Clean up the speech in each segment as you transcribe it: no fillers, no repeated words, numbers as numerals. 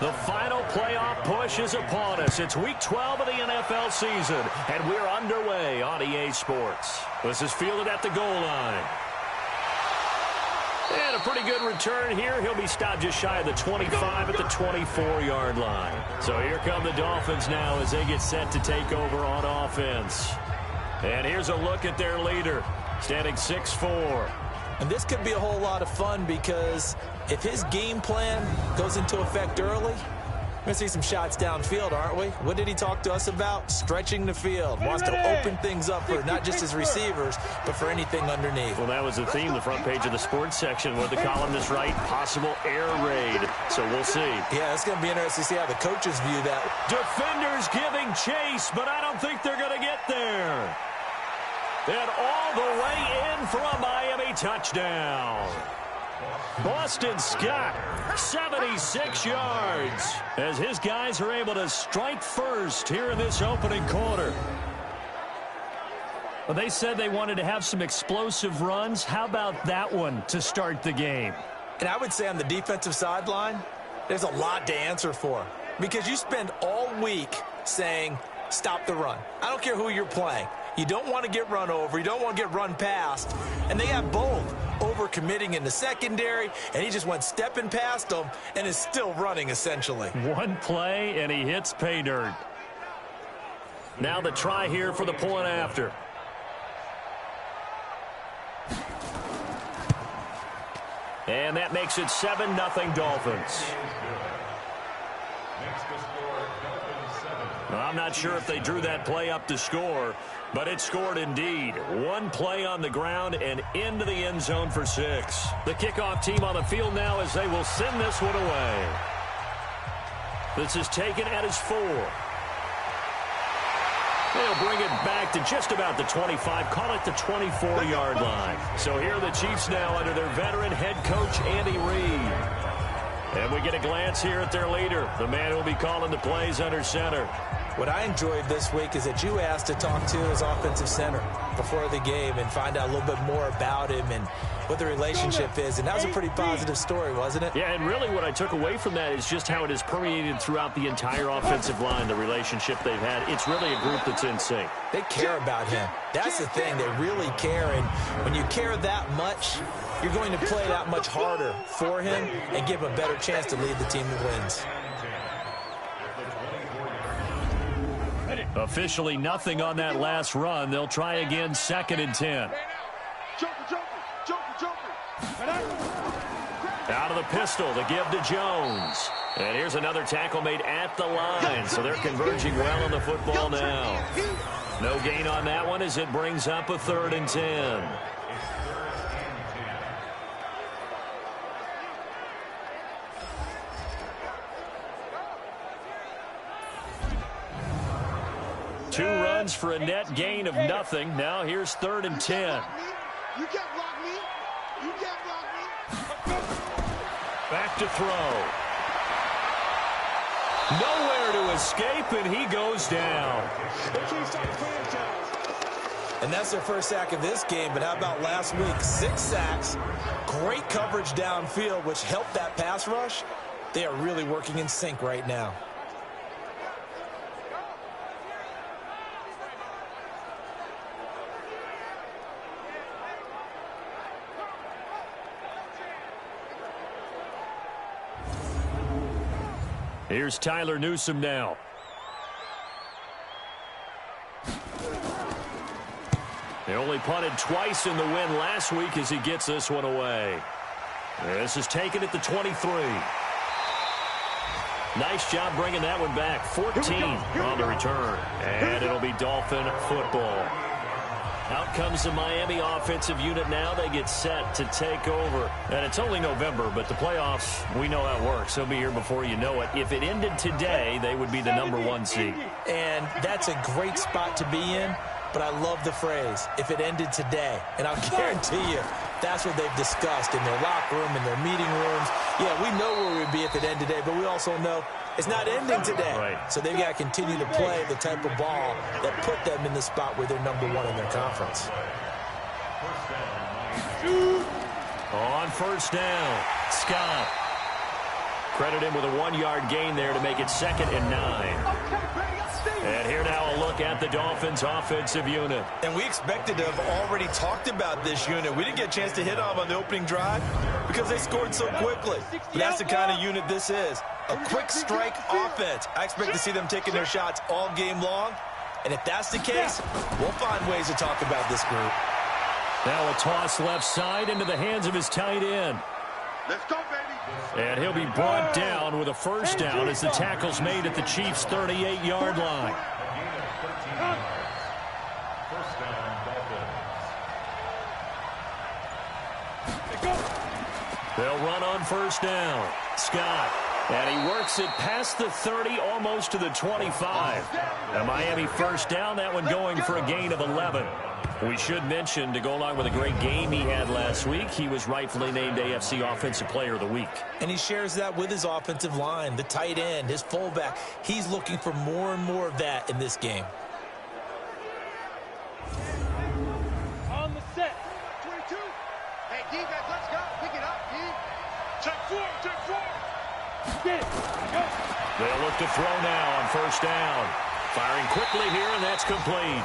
The final playoff push is upon us. It's Week 12 of the NFL season, and we're underway on EA Sports. This is fielded at the goal line. And a pretty good return here. He'll be stopped just shy of the 25 at the 24-yard line. So here come the Dolphins now as they get set to take over on offense. And here's a look at their leader, standing 6'4". And this could be a whole lot of fun because if his game plan goes into effect early, we're going to see some shots downfield, aren't we? What did he talk to us about? Stretching the field. Wants to open things up for not just his receivers, but for anything underneath. Well, that was the theme, the front page of the sports section. What the columnist write? Possible air raid. So we'll see. Yeah, it's going to be interesting to see how the coaches view that. Defenders giving chase, but I don't think they're going to get there. And all the way in for a Miami touchdown. Boston Scott, 76 yards, as his guys are able to strike first here in this opening quarter. Well, they said they wanted to have some explosive runs. How about that one to start the game? And I would say on the defensive sideline, there's a lot to answer for. Because you spend all week saying, stop the run. I don't care who you're playing. You don't want to get run over. You don't want to get run past. And they got both. Over-committing in the secondary, and he just went stepping past them and is still running, essentially. One play, and he hits pay dirt. Now the try here for the point after. And that makes it 7-0 Dolphins. I'm not sure if they drew that play up to score, but it scored indeed. One play on the ground and into the end zone for 6. The kickoff team on the field now as they will send this one away. This is taken at his 4. They'll bring it back to just about the 25, call it the 24-yard line. So here are the Chiefs now under their veteran head coach, Andy Reid. And we get a glance here at their leader, the man who will be calling the plays under center. What I enjoyed this week is that you asked to talk to his offensive center before the game and find out a little bit more about him and what the relationship is. And that was a pretty positive story, wasn't it? Yeah, and really what I took away from that is just how it has permeated throughout the entire offensive line, the relationship they've had. It's really a group that's in sync. They care about him. That's the thing. They really care. And when you care that much, you're going to play that much harder for him and give him a better chance to lead the team that wins. Officially nothing on that last run. They'll try again, 2nd and 10. Out of the pistol to give to Jones. And here's another tackle made at the line. So they're converging well on the football now. No gain on that one as it brings up a 3rd and 10. Two runs for a net gain of nothing. Now here's 3rd and 10. You can't block me. You can't block me. Back to throw. Nowhere to escape, and he goes down. And that's their first sack of this game, but how about last week? 6 sacks, great coverage downfield, which helped that pass rush. They are really working in sync right now. Here's Tyler Newsome now. They only punted twice in the win last week as he gets this one away. This is taken at the 23. Nice job bringing that one back. 14 on the return. And it'll be Dolphin football. Out comes the Miami offensive unit now. They get set to take over. And it's only November, but the playoffs, we know how it works. They'll be here before you know it. If it ended today, they would be the #1 seed. And that's a great spot to be in, but I love the phrase, if it ended today. And I'll guarantee you, that's what they've discussed in their locker room, in their meeting rooms. Yeah, we know where we'd be if it ended today, but we also know it's not ending today. Right. So they've got to continue to play the type of ball that put them in the spot where they're #1 in their conference. On 1st down, Scott. Credit him with a 1-yard gain there to make it 2nd and 9. And here now a look at the Dolphins' offensive unit. And we expected to have already talked about this unit. We didn't get a chance to hit on the opening drive because they scored so quickly. But that's the kind of unit this is. A quick strike offense. I expect to see them taking their shots all game long. And if that's the case, we'll find ways to talk about this group. Now a toss left side into the hands of his tight end. Let's go, baby. And he'll be brought down with a first down as the tackle's made at the Chiefs' 38-yard line. They'll run on first down. Scott. And he works it past the 30, almost to the 25. A Miami first down, that one going for a gain of 11. We should mention, to go along with a great game he had last week, he was rightfully named AFC Offensive Player of the Week. And he shares that with his offensive line, the tight end, his fullback. He's looking for more and more of that in this game. On the set. 22. Hey, defense, let's go. Pick it up, D. Check 4, check 4. Get it. Go. They'll look to throw now on first down. Firing quickly here, and that's complete.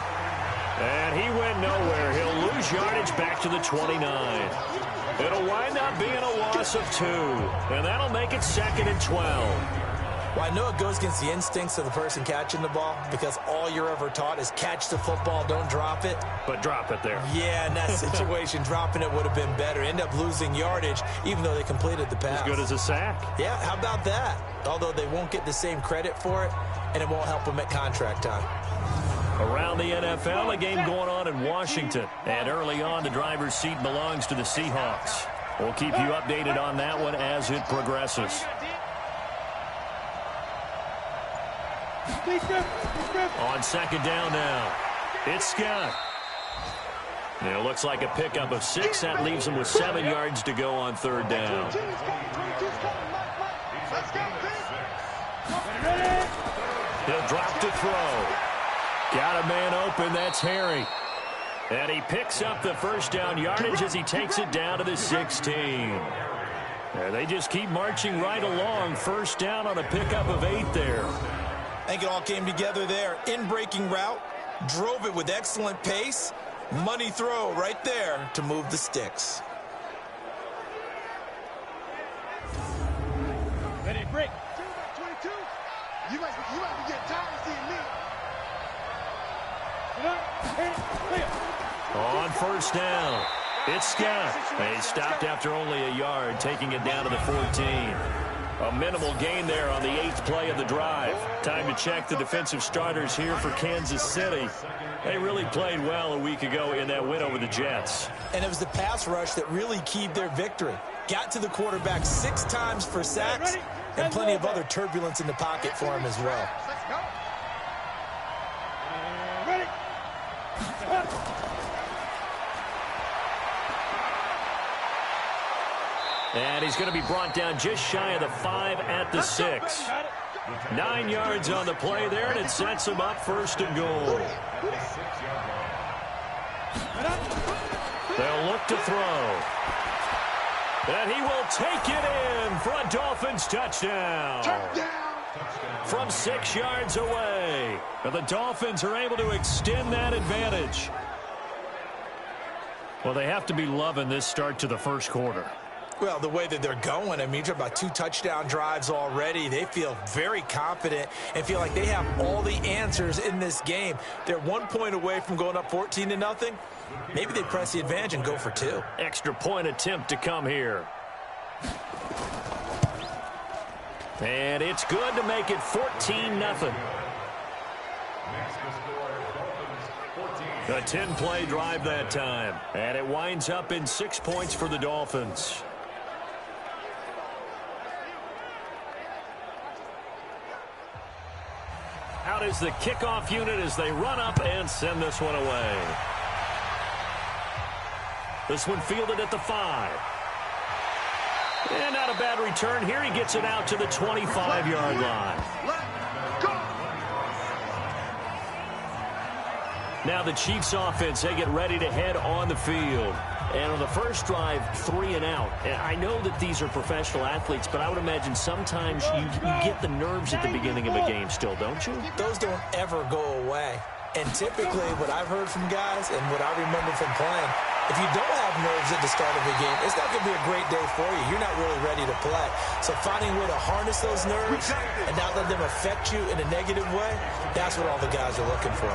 And he went nowhere. He'll lose yardage back to the 29. It'll wind up being a loss of 2. And that'll make it 2nd and 12. Well, I know it goes against the instincts of the person catching the ball because all you're ever taught is catch the football, don't drop it. But drop it there. Yeah, in that situation, dropping it would have been better. End up losing yardage, even though they completed the pass. As good as a sack. Yeah, how about that? Although they won't get the same credit for it, and it won't help them at contract time. Around the NFL, a game going on in Washington. And early on, the driver's seat belongs to the Seahawks. We'll keep you updated on that one as it progresses. On second down now, it's Scott. And it looks like a pickup of 6. That leaves him with 7 yards to go on third down. He'll drop to throw. Got a man open. That's Harry. And he picks up the first down yardage as he takes it down to the 16. And they just keep marching right along. First down on a pickup of 8 there. I think it all came together there. In-breaking route, drove it with excellent pace. Money throw right there to move the sticks. Ready to break. 22. You might be getting tired of seeing me. On first down, it's Scott. He stopped after only a yard, taking it down to the 14. A minimal gain there on the 8th play of the drive. Time to check the defensive starters here for Kansas City. They really played well a week ago in that win over the Jets. And it was the pass rush that really keyed their victory. Got to the quarterback 6 times for sacks and plenty of other turbulence in the pocket for him as well. Let's go. And he's going to be brought down just shy of the 5 at the 6. 9 yards on the play there, and it sets him up first and goal. They'll look to throw. And he will take it in for a Dolphins touchdown. From 6 yards away. And the Dolphins are able to extend that advantage. Well, they have to be loving this start to the first quarter. Well, the way that they're going, I mean, you're about 2 touchdown drives already. They feel very confident and feel like they have all the answers in this game. They're 1 point away from going up 14-0. Maybe they press the advantage and go for 2. Extra point attempt to come here. And it's good to make it 14-0. A 10-play drive that time. And it winds up in 6 points for the Dolphins. Out is the kickoff unit as they run up and send this one away. This one fielded at the 5. And not a bad return here. He gets it out to the 25-yard line. Now the Chiefs offense, they get ready to head on the field. And on the first drive, 3 and out. And I know that these are professional athletes, but I would imagine sometimes you get the nerves at the beginning of a game still, don't you? Those don't ever go away. And typically what I've heard from guys and what I remember from playing, if you don't have nerves at the start of the game, it's not going to be a great day for you. You're not really ready to play. So finding a way to harness those nerves and not let them affect you in a negative way, that's what all the guys are looking for.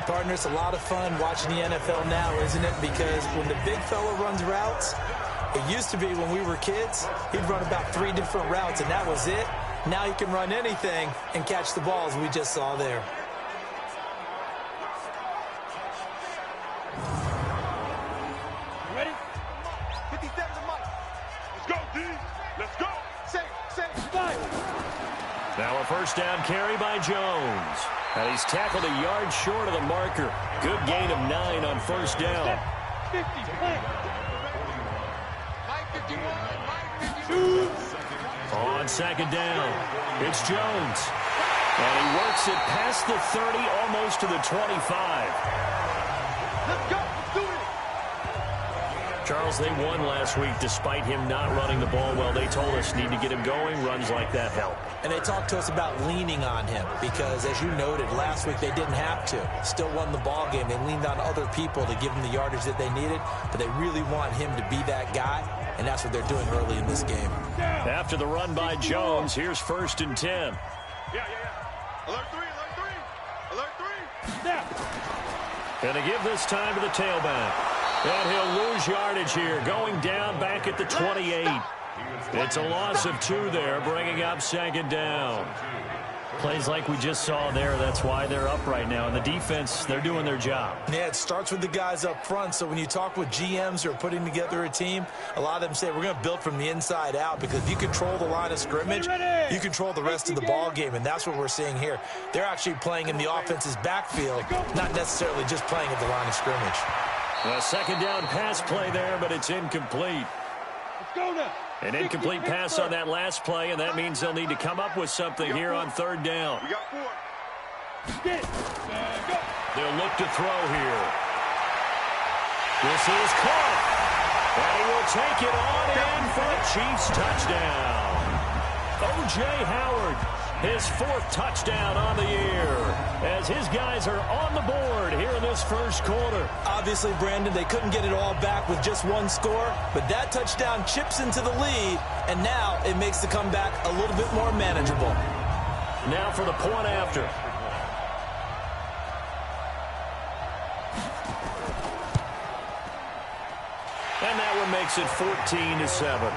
Partner, it's a lot of fun watching the NFL now, isn't it? Because when the big fella runs routes, it used to be when we were kids, he'd run about 3 different routes, and that was it. Now he can run anything and catch the balls we just saw there. Ready? 50 seconds of Mike. Let's go, D. Let's go. Say, five. Now a first down carry by Jones. And he's tackled a yard short of the marker. Good gain of 9 on first down. 50, plant. Mike 51, Mike 52. On second down, it's Jones. And he works it past the 30, almost to the 25. Let's go. Let's do it. Charles, they won last week despite him not running the ball well. They told us need to get him going. Runs like that help. And they talked to us about leaning on him because, as you noted, last week they didn't have to. Still won the ball game. They leaned on other people to give them the yardage that they needed, but they really want him to be that guy, and that's what they're doing early in this game. After the run by Jones, here's 1st and 10. Yeah. Alert 3, alert 3. Alert 3. Snap. And to give this time to the tailback. And he'll lose yardage here, going down back at the 28. It's a loss of 2 there, bringing up second down. Plays like we just saw there, that's why they're up right now. And the defense, they're doing their job. Yeah, it starts with the guys up front. So when you talk with GMs who are putting together a team, a lot of them say we're going to build from the inside out, because if you control the line of scrimmage, you control the rest of the ball game, and that's what we're seeing here. They're actually playing in the offense's backfield, not necessarily just playing at the line of scrimmage. A second down pass play there, but it's incomplete. Let's go now. An incomplete pass on that last play, and that means they'll need to come up with something here on 3rd down. We got 4. Get it. Go. They'll look to throw here. This is caught. And he will take it on in for a Chiefs touchdown. O.J. Howard, his 4th touchdown on the year, as his guys are on the board here in this first quarter. Obviously, Brandon, they couldn't get it all back with just 1 score, but that touchdown chips into the lead, and now it makes the comeback a little bit more manageable. Now for the point after. And that one makes it 14-7.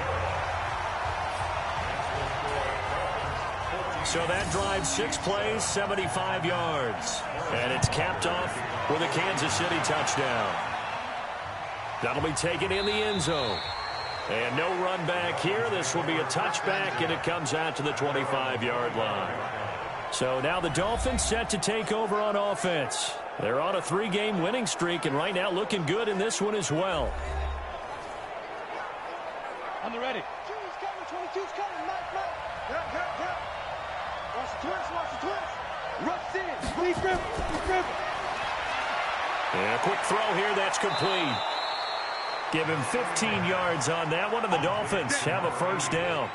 So that drives 6 plays, 75 yards. And it's capped off with a Kansas City touchdown. That'll be taken in the end zone. And no run back here. This will be a touchback, and it comes out to the 25-yard line. So now the Dolphins set to take over on offense. They're on a 3-game winning streak, and right now looking good in this one as well. On the ready. 22's coming. 22's coming. Mike. Yeah. Watch the twist. Rush in. Lee Griffin. And a quick throw here. That's complete. Give him 15 yards on that one, and the Dolphins have a first down.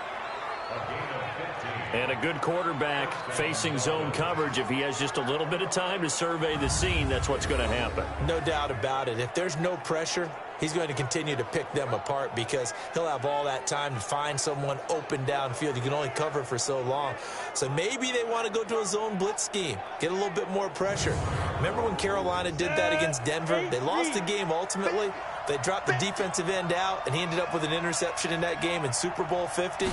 And a good quarterback facing zone coverage. If he has just a little bit of time to survey the scene, that's what's going to happen. No doubt about it. If there's no pressure, he's going to continue to pick them apart, because he'll have all that time to find someone open downfield. You can only cover for so long. So maybe they want to go to a zone blitz scheme, get a little bit more pressure. Remember when Carolina did that against Denver? They lost the game ultimately. They dropped the defensive end out, and he ended up with an interception in that game in Super Bowl 50.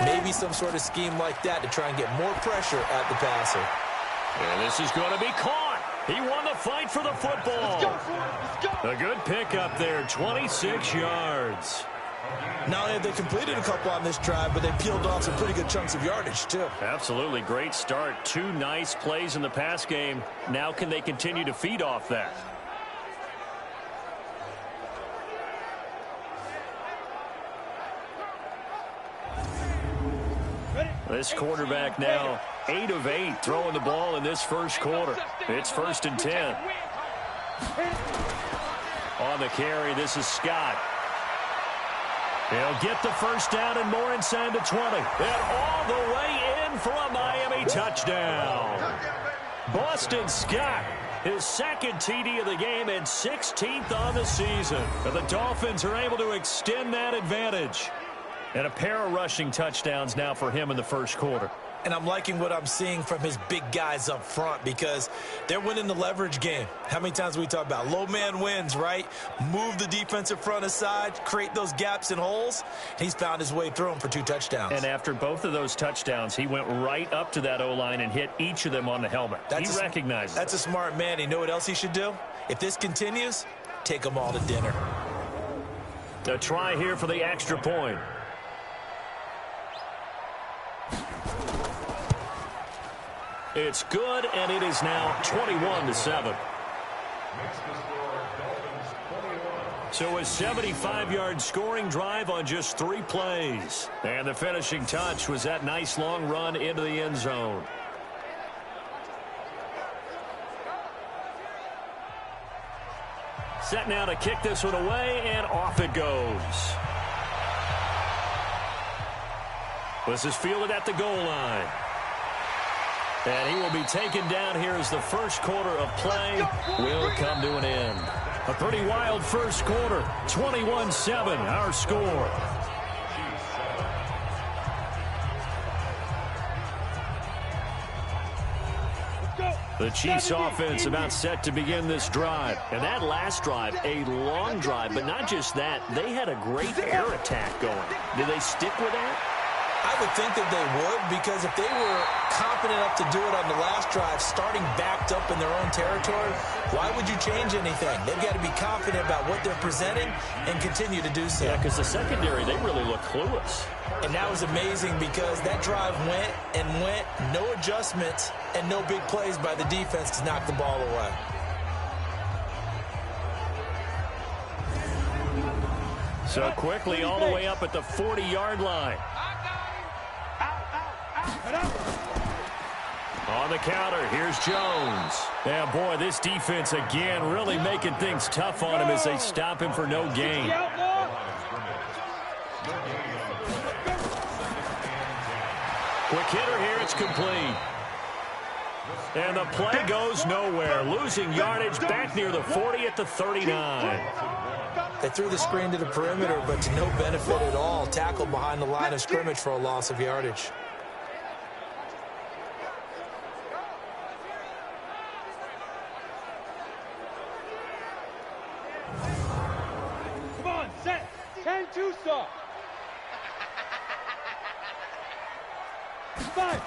Maybe some sort of scheme like that to try and get more pressure at the passer. And this is going to be caught. He won the fight for the football. Let's go. A good pickup there, 26 yards. Not only have they completed a couple on this drive, but they peeled off some pretty good chunks of yardage, too. Absolutely great start. 2 nice plays in the pass game. Now can they continue to feed off that? This quarterback now 8 of 8 throwing the ball in this first quarter. It's 1st and 10. On on the carry. This is Scott. He'll get the first down and more inside the 20. And all the way in for a Miami touchdown. Boston Scott, his second TD of the game and 16th on the season. And the Dolphins are able to extend that advantage. And a pair of rushing touchdowns now for him in the first quarter. And I'm liking what I'm seeing from his big guys up front because they're winning the leverage game. How many times we talk about low man wins, right? Move the defensive front aside, create those gaps and holes. He's found his way through them for 2 touchdowns. And after both of those touchdowns, he went right up to that O-line and hit each of them on the helmet. He recognizes That's a smart man. You know what else he should do? If this continues, take them all to dinner. A try here for the extra point. It's good, and it is now 21-7. So a 75-yard scoring drive on just 3 plays. And the finishing touch was that nice long run into the end zone. Set now to kick this one away, and off it goes. This is fielded at the goal line. And he will be taken down here as the first quarter of play will come to an end. A pretty wild first quarter, 21-7, our score. The Chiefs offense about set to begin this drive. And that last drive, a long drive, but not just that, they had a great air attack going. Do they stick with that? I would think that they would, because if they were confident enough to do it on the last drive, starting backed up in their own territory, why would you change anything? They've got to be confident about what they're presenting and continue to do so. Yeah, because the secondary, they really look clueless. And that was amazing because that drive went and went, no adjustments and no big plays by the defense to knock the ball away. So quickly all the way up at the 40-yard line. On the counter, here's Jones. Yeah, boy, this defense again really making things tough on him as they stop him for no gain. Quick hitter here, it's complete. And the play goes nowhere. Losing yardage back near the 40 at the 39. They threw the screen to the perimeter, but to no benefit at all. Tackled behind the line of scrimmage for a loss of yardage. Come on, set. 10-2 stop. 5.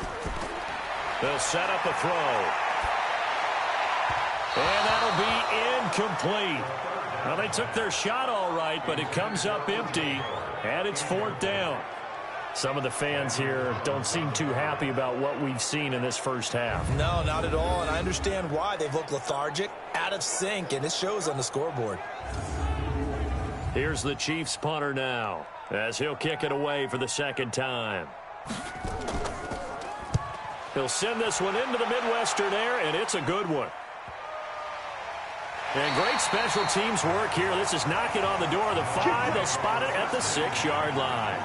They'll set up a throw. And that'll be incomplete. Well, they took their shot all right, but it comes up empty, and it's 4th down. Some of the fans here don't seem too happy about what we've seen in this first half. No, not at all, and I understand why. They've looked lethargic, out of sync, and it shows on the scoreboard. Here's the Chiefs punter now, as he'll kick it away for the second time. He'll send this one into the Midwestern air, and it's a good one. And great special teams work here. This is knocking on the door of the 5. They'll spot it at the 6-yard line.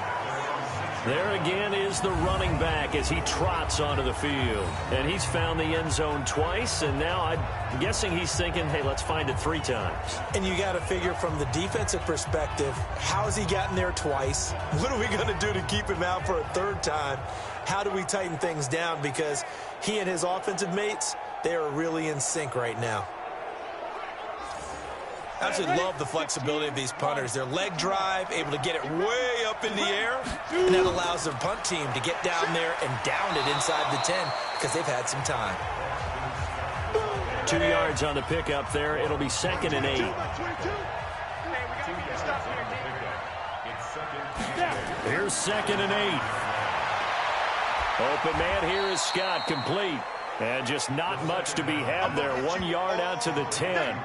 There again is the running back as he trots onto the field. And he's found the end zone twice, and now I'm guessing he's thinking, hey, let's find it 3 times. And you got to figure from the defensive perspective, how's he gotten there twice? What are we going to do to keep him out for a 3rd time? How do we tighten things down? Because he and his offensive mates, they are really in sync right now. I absolutely love the flexibility of these punters. Their leg drive, able to get it way up in the air, and that allows their punt team to get down there and down it inside the 10 because they've had some time. 2 yards on the pickup there. It'll be 2nd and 8. Here's 2nd and 8. Open man here is Scott, complete. And just not much to be had there. 1 yard out to the 10.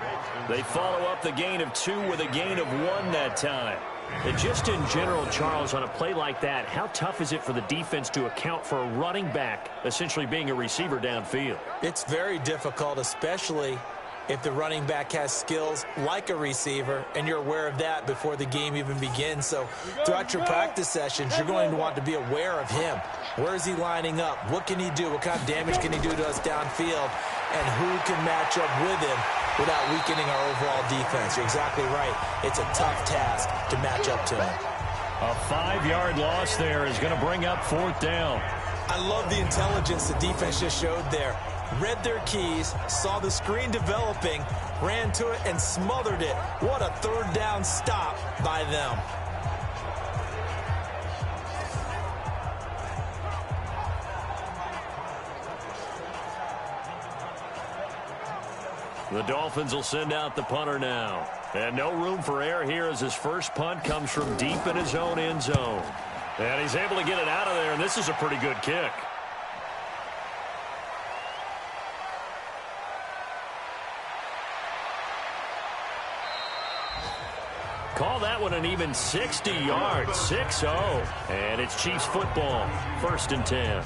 They follow up the gain of 2 with a gain of 1 that time. And just in general, Charles, on a play like that, how tough is it for the defense to account for a running back essentially being a receiver downfield? It's very difficult, especially if the running back has skills like a receiver, and you're aware of that before the game even begins. So throughout your practice sessions, you're going to want to be aware of him. Where is he lining up? What can he do? What kind of damage can he do to us downfield? And who can match up with him without weakening our overall defense? You're exactly right. It's a tough task to match up to him. A 5-yard loss there is going to bring up 4th down. I love the intelligence the defense just showed there. Read their keys, saw the screen developing, ran to it, and smothered it. What a 3rd down stop by them. The Dolphins will send out the punter now. And no room for error here as his first punt comes from deep in his own end zone. And he's able to get it out of there, and this is a pretty good kick. Call that one an even 60 yards, 6-0. And it's Chiefs football, 1st and 10.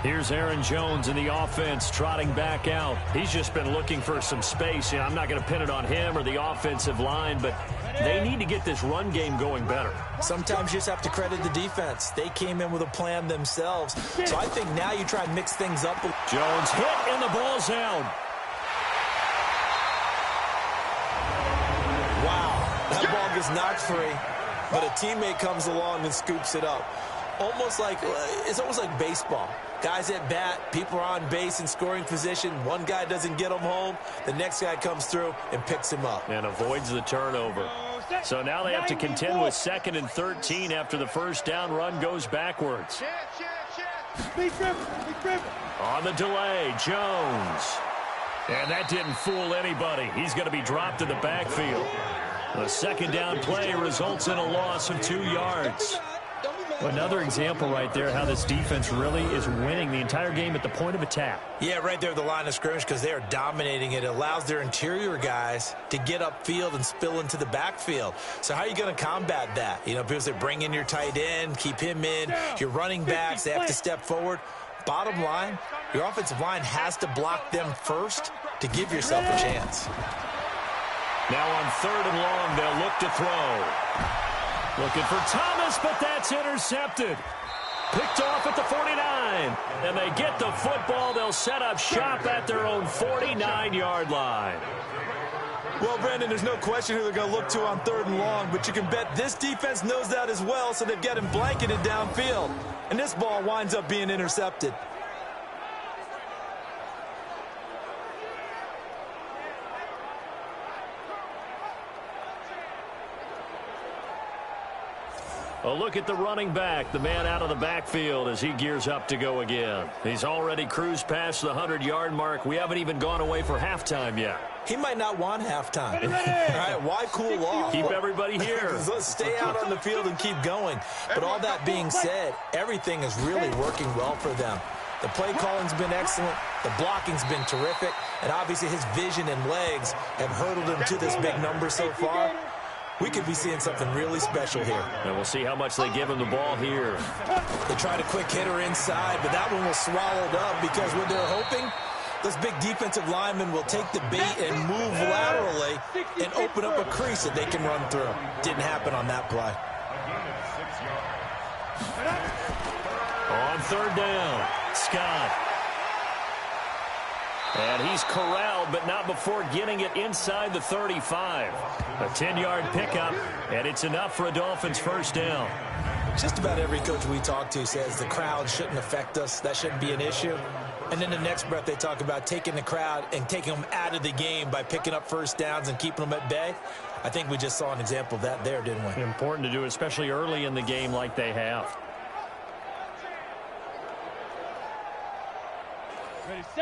Here's Aaron Jones in the offense trotting back out. He's just been looking for some space. You know, I'm not going to pin it on him or the offensive line, but they need to get this run game going better. Sometimes you just have to credit the defense. They came in with a plan themselves. So I think now you try and mix things up. Jones hit and the ball's out. Wow, that ball gets knocked free, but a teammate comes along and scoops it up. It's almost like baseball. Guys at bat, people are on base in scoring position. One guy doesn't get him home. The next guy comes through and picks him up. And avoids the turnover. So now they have to contend with 2nd and 13 after the first down run goes backwards. On the delay, Jones. And that didn't fool anybody. He's going to be dropped in the backfield. The 2nd down play results in a loss of 2 yards. Another example right there how this defense really is winning the entire game at the point of attack. Yeah, right there at the line of scrimmage because they are dominating it. It allows their interior guys to get upfield and spill into the backfield. So how are you going to combat that? You know, people say bring in your tight end, keep him in. Your running backs, they have to step forward. Bottom line, your offensive line has to block them first to give yourself a chance. Now on 3rd and long, they'll look to throw. Looking for Thomas, but that's intercepted. Picked off at the 49. And they get the football. They'll set up shop at their own 49-yard line. Well, Brandon, there's no question who they're going to look to on 3rd and long, but you can bet this defense knows that as well, so they've got him blanketed downfield. And this ball winds up being intercepted. A look at the running back, the man out of the backfield as he gears up to go again. He's already cruised past the 100-yard mark. We haven't even gone away for halftime yet. He might not want halftime. All right, why cool off? Keep everybody here. Let's stay out on the field and keep going. But all that being said, everything is really working well for them. The play calling's been excellent. The blocking's been terrific. And obviously his vision and legs have hurdled him to this big number so far. We could be seeing something really special here. And we'll see how much they give him the ball here. They tried a quick hitter inside, but that one was swallowed up because what they're hoping, those big defensive linemen will take the bait and move laterally and open up a crease that they can run through. Didn't happen on that play. On 3rd down, Scott. And he's corralled, but not before getting it inside the 35. A 10-yard pickup, and it's enough for a Dolphins first down. Just about every coach we talk to says the crowd shouldn't affect us. That shouldn't be an issue. And then the next breath they talk about taking the crowd and taking them out of the game by picking up first downs and keeping them at bay. I think we just saw an example of that there, didn't we? Important to do, especially early in the game like they have.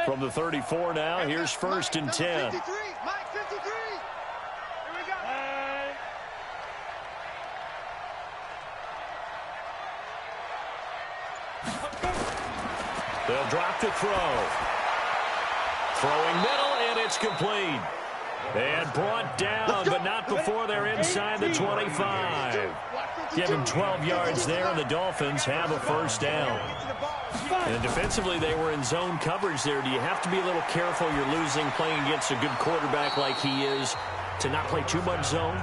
From the 34 now, here's 1st and 10. Mike, 53. Here we go. They'll drop to throw. Throwing middle, and it's complete. And brought down, but not before they're inside the 25. Give him 12 yards there, and the Dolphins have a first down. And defensively, they were in zone coverage there. Do you have to be a little careful? You're losing playing against a good quarterback like he is to not play too much zone?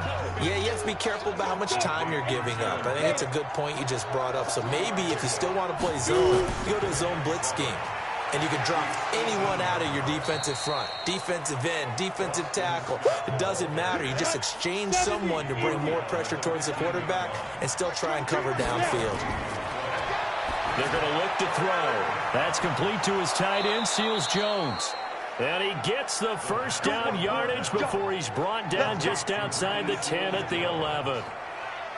Yeah, you have to be careful about how much time you're giving up. I think it's a good point you just brought up. So maybe if you still want to play zone, you go to a zone blitz scheme. And you can drop anyone out of your defensive front. Defensive end, defensive tackle. It doesn't matter. You just exchange someone to bring more pressure towards the quarterback and still try and cover downfield. They're going to look to throw. That's complete to his tight end, Seals Jones. And he gets the first down yardage before he's brought down just outside the 10 at the 11.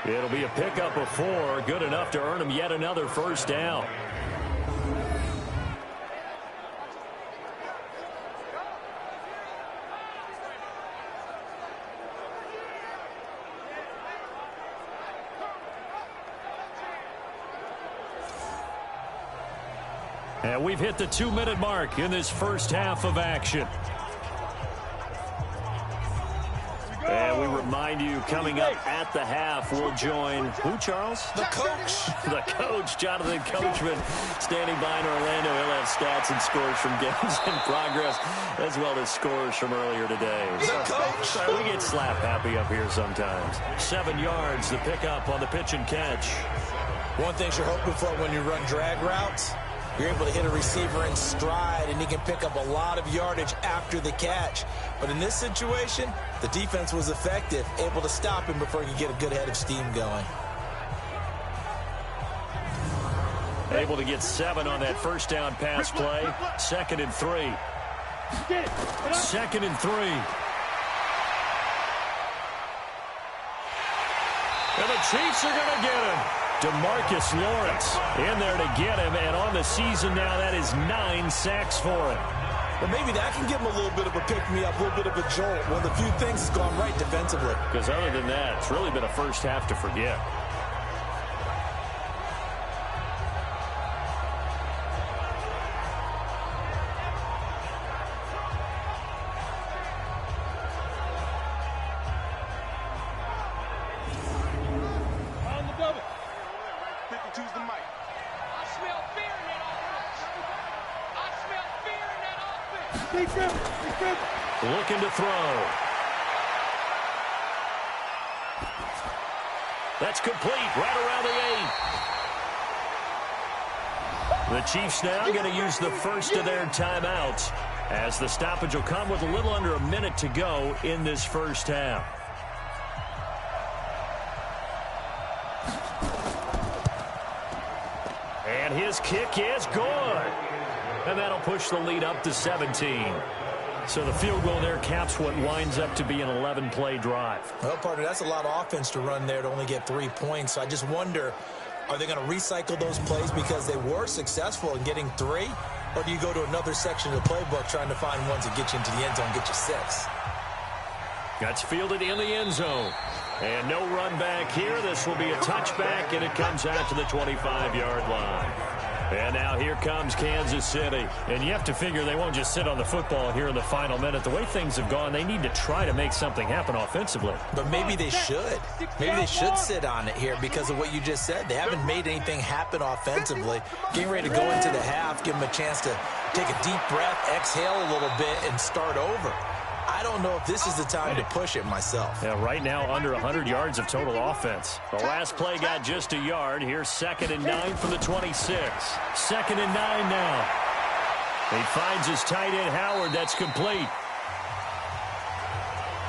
It'll be a pickup of 4, good enough to earn him yet another first down. And we've hit the 2-minute mark in this first half of action. And we remind you, coming up at the half, we'll join who, Charles? The coach. The coach, Jonathan Coachman, standing by in Orlando. He'll have stats and scores from games in progress, as well as scores from earlier today. The coach. We get slap happy up here sometimes. 7 yards, the pickup on the pitch and catch. One thing you're hoping for when you run drag routes, you're able to hit a receiver in stride, and he can pick up a lot of yardage after the catch. But in this situation, the defense was effective, able to stop him before he could get a good head of steam going. Able to get 7 on that first down pass play. 2nd and 3. 2nd and 3. And the Chiefs are going to get him. DeMarcus Lawrence in there to get him, and on the season now, that is 9 sacks for him. Well, maybe that can give him a little bit of a pick-me-up, a little bit of a jolt. One of the few things has gone right defensively. Because other than that, it's really been a first half to forget. Looking to throw. That's complete, right around the 8. The Chiefs now going to use the first of their timeouts, as the stoppage will come with a little under a minute to go in this first half. And his kick is good. And that'll push the lead up to 17. So the field goal there caps what winds up to be an 11-play drive. Well, partner, that's a lot of offense to run there to only get 3 points. So I just wonder, are they going to recycle those plays because they were successful in getting 3? Or do you go to another section of the playbook trying to find ones that get you into the end zone, get you 6? That's fielded in the end zone. And no run back here. This will be a touchback, and it comes out to the 25-yard line. And now here comes Kansas City. And you have to figure they won't just sit on the football here in the final minute. The way things have gone, they need to try to make something happen offensively. But maybe they should. Maybe they should sit on it here because of what you just said. They haven't made anything happen offensively. Getting ready to go into the half, give them a chance to take a deep breath, exhale a little bit, and start over. I don't know if this is the time to push it myself. Yeah, right now under 100 yards of total offense. The last play got just a yard. Here's 2nd and 9 from the 26. 2nd and 9 now. He finds his tight end Howard. That's complete.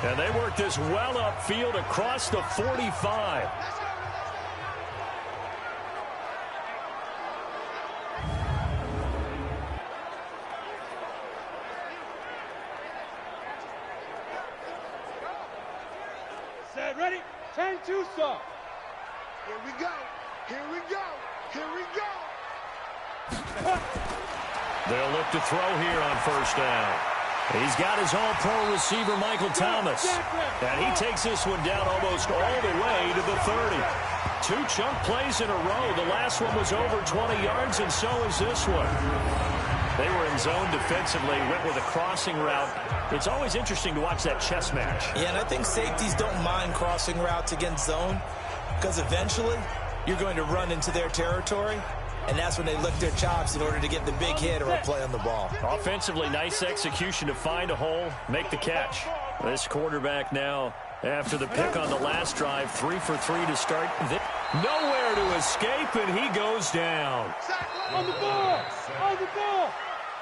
And they work this well upfield across the 45. Ready? 10-2 stop. Here we go. Here we go. Here we go. They'll look to throw here on first down. He's got his all-pro receiver, Michael Thomas. And he takes this one down almost all the way to the 30. 2 chunk plays in a row. The last one was over 20 yards, and so is this one. They were in zone defensively, went with a crossing route. It's always interesting to watch that chess match. Yeah, and I think safeties don't mind crossing routes against zone because eventually you're going to run into their territory, and that's when they lick their chops in order to get the big hit or a play on the ball. Offensively, nice execution to find a hole, make the catch. This quarterback now, after the pick on the last drive, 3 for 3 to start. Nowhere to escape, and he goes down. On the ball! On the ball!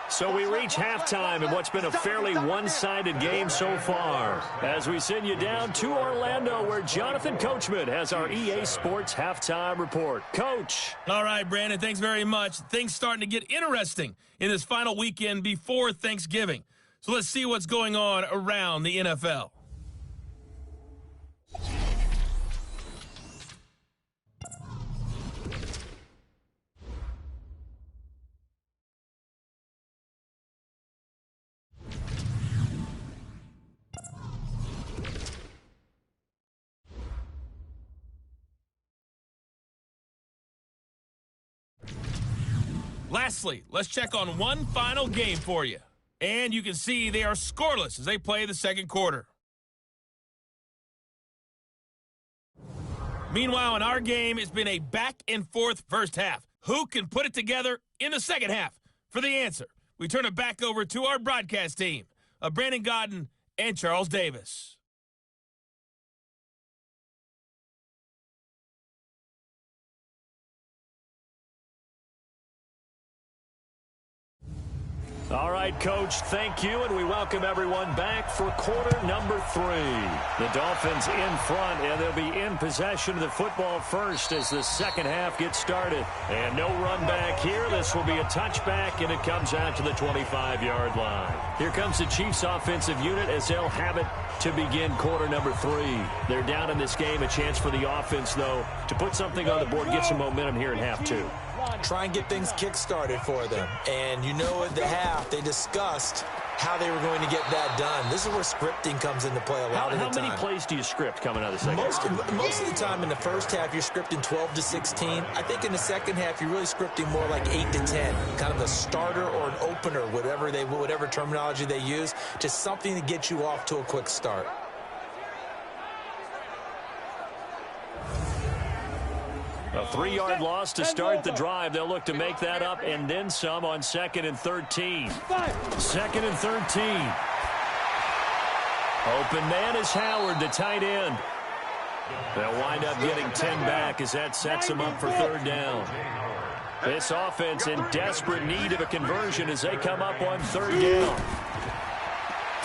So we reach halftime in what's been a fairly one-sided game so far. As we send you down to Orlando, where Jonathan Coachman has our EA Sports Halftime Report. Coach. All right, Brandon, thanks very much. Things starting to get interesting in this final weekend before Thanksgiving. So let's see what's going on around the NFL. Lastly, let's check on one final game for you. And you can see they are scoreless as they play the second quarter. Meanwhile, in our game, it's been a back-and-forth first half. Who can put it together in the second half? For the answer, we turn it back over to our broadcast team of Brandon Godden and Charles Davis. All right, Coach, thank you, and we welcome everyone back for quarter number 3. The Dolphins in front, and they'll be in possession of the football first as the second half gets started. And no run back here. This will be a touchback, and it comes out to the 25-yard line. Here comes the Chiefs' offensive unit as they'll have it to begin quarter number 3. They're down in this game. A chance for the offense, though, to put something on the board, get some momentum here in half 2. Try and get things kick-started for them. And you know at the half, they discussed how they were going to get that done. This is where scripting comes into play a lot of the time. How many plays do you script coming out of the second half? Most of the time in the first half, you're scripting 12 to 16. I think in the second half, you're really scripting more like 8 to 10. Kind of a starter or an opener, whatever terminology they use. Just something to get you off to a quick start. A 3-yard loss to start the drive. They'll look to make that up and then some on 2nd and 13. 2nd and 13. Open man is Howard, the tight end. They'll wind up getting 10 back as that sets them up for 3rd down. This offense in desperate need of a conversion as they come up on 3rd down.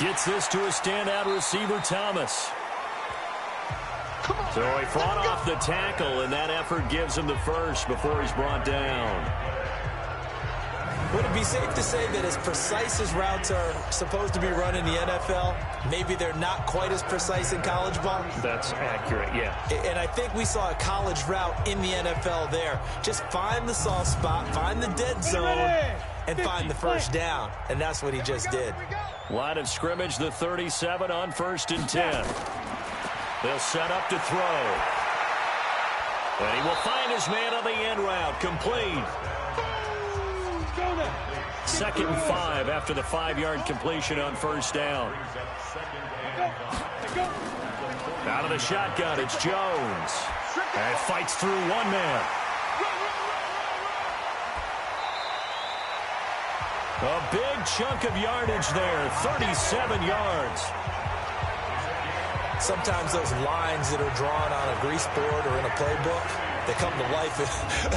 Gets this to a standout receiver, Thomas. So he fought off the tackle, and that effort gives him the first before he's brought down. Would it be safe to say that as precise as routes are supposed to be run in the NFL, maybe they're not quite as precise in college ball? That's accurate, yeah. And I think we saw a college route in the NFL there. Just find the soft spot, find the dead zone, and find the first down. And that's what he just did. Line of scrimmage, the 37 on 1st and 10. They'll set up to throw. And he will find his man on the end route. Complete. 2nd and 5 after the 5-yard completion on 1st down. Out of the shotgun, it's Jones. And fights through one man. A big chunk of yardage there, 37 yards. Sometimes those lines that are drawn on a grease board or in a playbook, they come to life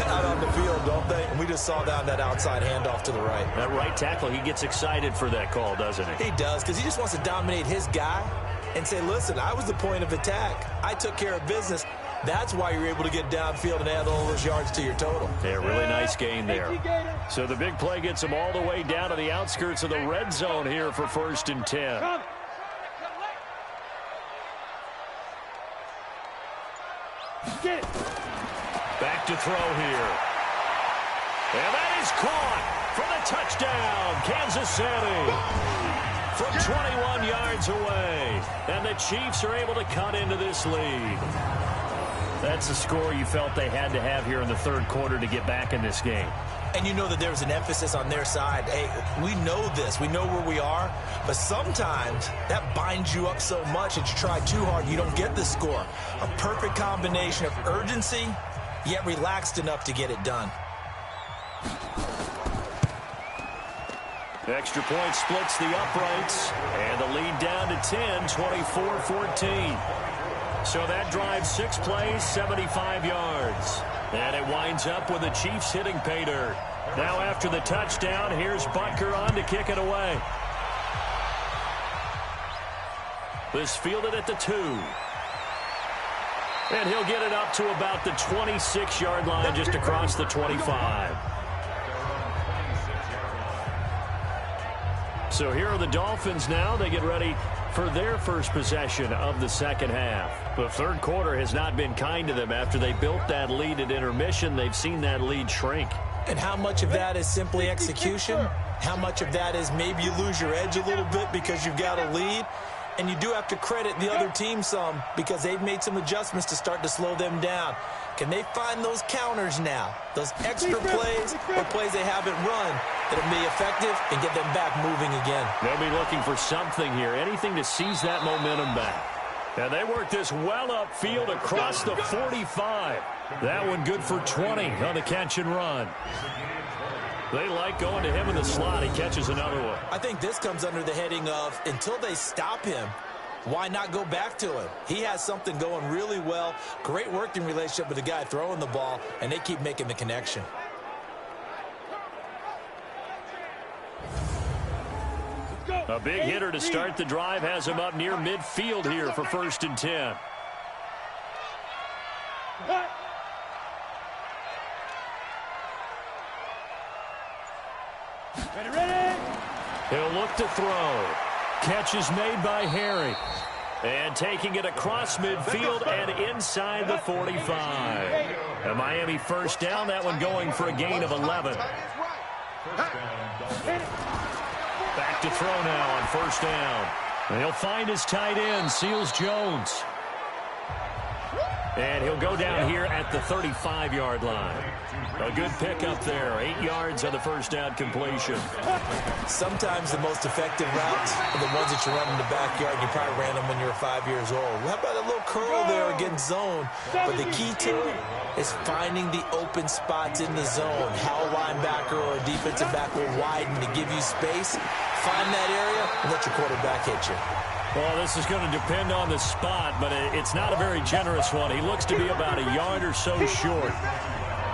out on the field, don't they? And we just saw down that outside handoff to the right. That right tackle, he gets excited for that call, doesn't he? He does, because he just wants to dominate his guy and say, listen, I was the point of attack. I took care of business. That's why you're able to get downfield and add all those yards to your total. Yeah, really nice gain there. So the big play gets him all the way down to the outskirts of the red zone here for 1st and 10. Back to throw here. And that is caught for the touchdown, Kansas City. From 21 yards away. And the Chiefs are able to cut into this lead. That's the score you felt they had to have here in the 3rd quarter to get back in this game. And you know that there's an emphasis on their side. Hey, we know this. We know where we are. But sometimes that binds you up so much that you try too hard, you don't get the score. A perfect combination of urgency, yet relaxed enough to get it done. Extra point splits the uprights, and the lead down to 10, 24-14. So that drives 6 plays, 75 yards. And it winds up with the Chiefs hitting pay dirt. Now after the touchdown, here's Butker on to kick it away. This fielded at the 2. And he'll get it up to about the 26-yard line, just across the 25. So here are the Dolphins now. They get ready for their first possession of the second half. The third quarter has not been kind to them. After they built that lead at intermission, they've seen that lead shrink. And how much of that is simply execution? How much of that is maybe you lose your edge a little bit because you've got a lead? And you do have to credit the other team some because they've made some adjustments to start to slow them down. Can they find those counters now? Those extra plays or plays they haven't run that'll be effective and get them back moving again. They'll be looking for something here, anything to seize that momentum back. And they work this well upfield across the 45. That one good for 20 on the catch and run. They like going to him in the slot. He catches another one. I think this comes under the heading of until they stop him, why not go back to him? He has something going really well. Great working relationship with the guy throwing the ball, and they keep making the connection. A big hitter to start the drive has him up near midfield here for 1st and 10. Ready? He'll look to throw. Catch is made by Harry. And taking it across midfield and inside the 45. A Miami first down, that one going for a gain of 11. Back to throw now on 1st down. And he'll find his tight end, Seals Jones. And he'll go down here at the 35-yard line. A good pickup there. 8 yards on the 1st down completion. Sometimes the most effective routes are the ones that you run in the backyard. You probably ran them when you were 5 years old. How about a little curl there against zone? But the key to it is finding the open spots in the zone. How a linebacker or a defensive back will widen to give you space. Find that area and let your quarterback hit you. Well, this is going to depend on the spot, but it's not a very generous one. He looks to be about a yard or so short.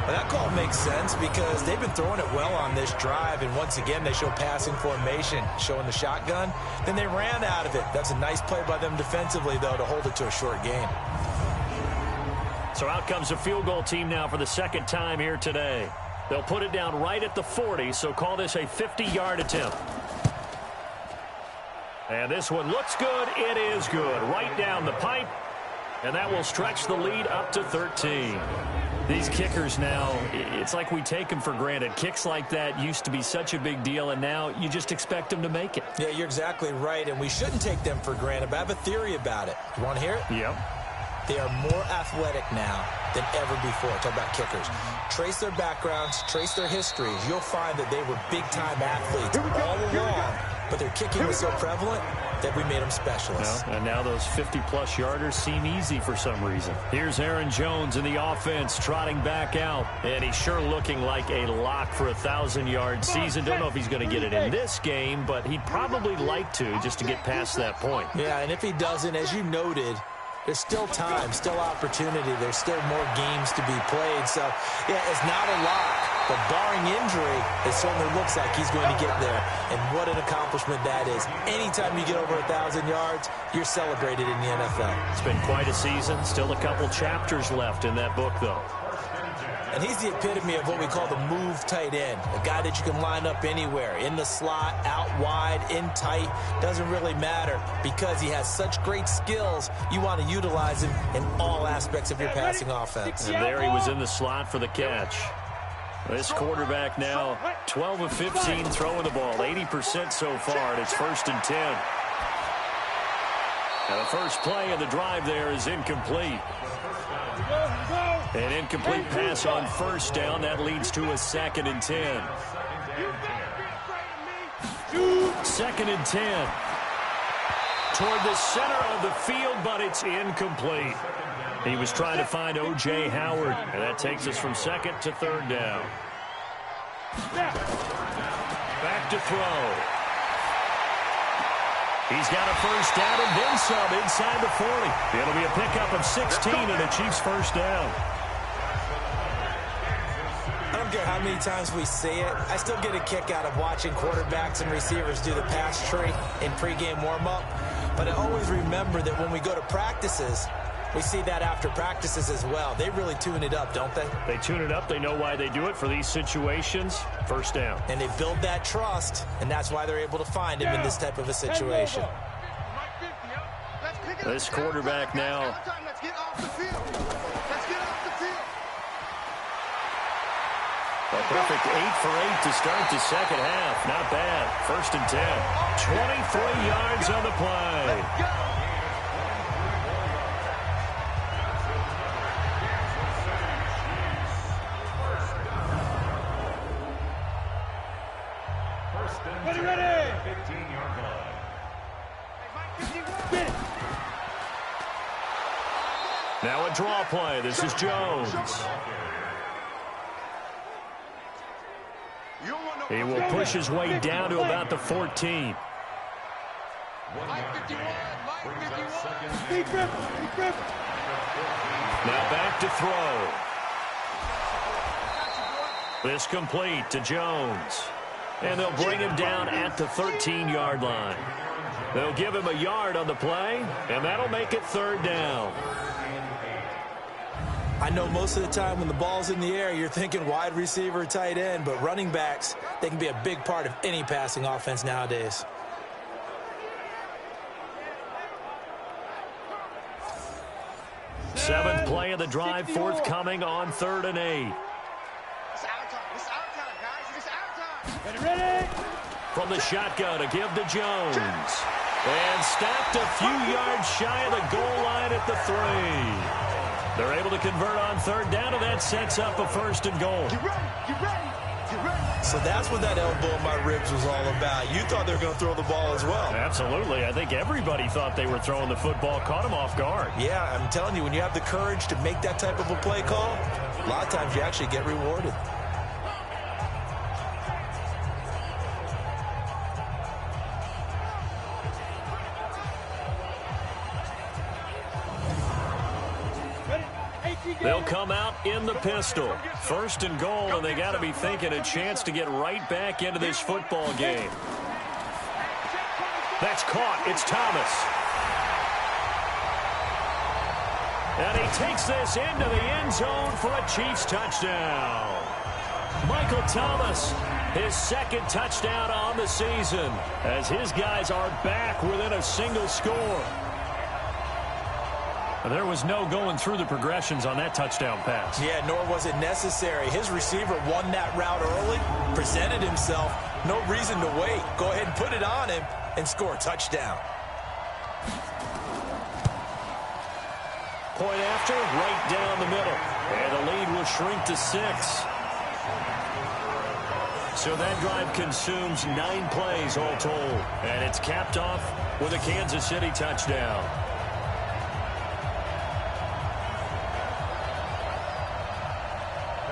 Well, that call makes sense because they've been throwing it well on this drive, and once again, they show passing formation, showing the shotgun. Then they ran out of it. That's a nice play by them defensively, though, to hold it to a short gain. So out comes a field goal team now for the second time here today. They'll put it down right at the 40, so call this a 50-yard attempt. And this one looks good. It is good. Right down the pipe. And that will stretch the lead up to 13. These kickers now, it's like we take them for granted. Kicks like that used to be such a big deal, and now you just expect them to make it. Yeah, you're exactly right, and we shouldn't take them for granted, but I have a theory about it. You want to hear it? Yep. They are more athletic now than ever before. Talk about kickers. Trace their backgrounds, trace their histories. You'll find that they were big-time athletes all along, but their kicking was so prevalent that we made them specialists. And now those 50-plus yarders seem easy for some reason. Here's Aaron Jones in the offense trotting back out, and he's sure looking like a lock for a 1,000-yard season. Don't know if he's going to get it in this game, but he'd probably like to just to get past that point. Yeah, and if he doesn't, as you noted, there's still time, still opportunity. There's still more games to be played. So, yeah, it's not a lock. But barring injury, it certainly looks like he's going to get there. And what an accomplishment that is. Anytime you get over 1,000 yards, you're celebrated in the NFL. It's been quite a season. Still a couple chapters left in that book, though. And he's the epitome of what we call the move tight end. A guy that you can line up anywhere. In the slot, out wide, in tight. Doesn't really matter. Because he has such great skills, you want to utilize him in all aspects of your passing offense. And there he was in the slot for the catch. This quarterback now 12 of 15 throwing the ball. 80% so far, and it's 1st and 10. And the first play of the drive there is incomplete. An incomplete pass on first down. That leads to a 2nd and 10. 2nd and 10. Toward the center of the field, but it's incomplete. He was trying to find O.J. Howard, and that takes us from 2nd to 3rd down. Back to throw. He's got a first down and then some inside the 40. It'll be a pickup of 16 and the Chiefs' first down. I don't care how many times we see it. I still get a kick out of watching quarterbacks and receivers do the pass tree in pregame warm-up. But I always remember that when we go to practices, we see that after practices as well. They really tune it up, don't they? They tune it up. They know why they do it for these situations. First down. And they build that trust, and that's why they're able to find him in this type of a situation. This quarterback now. Let's get off the field. Let's get off the field. A perfect 8 for 8 to start the second half. Not bad. 1st and 10. 23 yards on the play. Ready. 15-yard line. Now a draw play. This is Jones. He will push his way down to about the 14. Now back to throw. This complete to Jones. And they'll bring him down at the 13-yard line. They'll give him a yard on the play, and that'll make it 3rd down. I know most of the time when the ball's in the air, you're thinking wide receiver, tight end, but running backs, they can be a big part of any passing offense nowadays. Seventh play of the drive, forthcoming on 3rd and 8. It's our time. It's our time, guys. It's our time. Ready? From the shotgun to give to Jones. And stopped a few yards shy of the goal line at the 3. They're able to convert on 3rd down, and that sets up a 1st and goal. Get ready. Get ready. Get ready. So that's what that elbow in my ribs was all about. You thought they were going to throw the ball as well. Absolutely. I think everybody thought they were throwing the football, caught him off guard. Yeah, I'm telling you, when you have the courage to make that type of a play call, a lot of times you actually get rewarded. They'll come out in the pistol. 1st and goal, and they got to be thinking a chance to get right back into this football game. That's caught. It's Thomas. And he takes this into the end zone for a Chiefs touchdown. Michael Thomas, his 2nd touchdown on the season, as his guys are back within a single score. There was no going through the progressions on that touchdown pass. Yeah, nor was it necessary. His receiver won that route early, presented himself, no reason to wait. Go ahead and put it on him and score a touchdown. Point after, right down the middle. And the lead will shrink to 6. So that drive consumes 9 plays all told. And it's capped off with a Kansas City touchdown.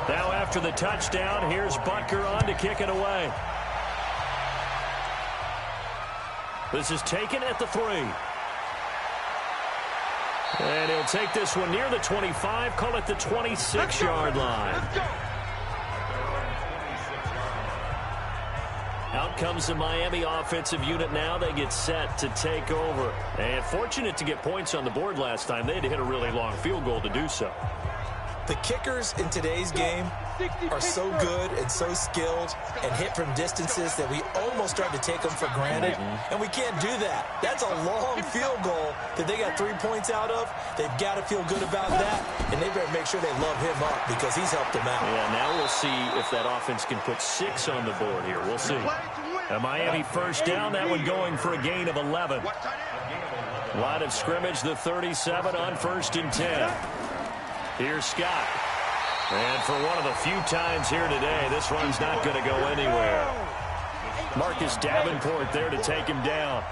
Now after the touchdown, here's Butker on to kick it away. This is taken at the 3. And he'll take this one near the 25, call it the 26-yard line. Out comes the Miami offensive unit now. They get set to take over. And fortunate to get points on the board last time. They had to hit a really long field goal to do so. The kickers in today's game are so good and so skilled and hit from distances that we almost start to take them for granted, and we can't do that. That's a long field goal that they got 3 points out of. They've got to feel good about that, and they better make sure they love him up because he's helped them out. Yeah, now we'll see if that offense can put 6 on the board here. We'll see. A Miami first down, that one going for a gain of 11. Line of scrimmage, the 37 on 1st and 10. Here's Scott. And for one of the few times here today, this run's not going to go anywhere. Marcus Davenport there to take him down.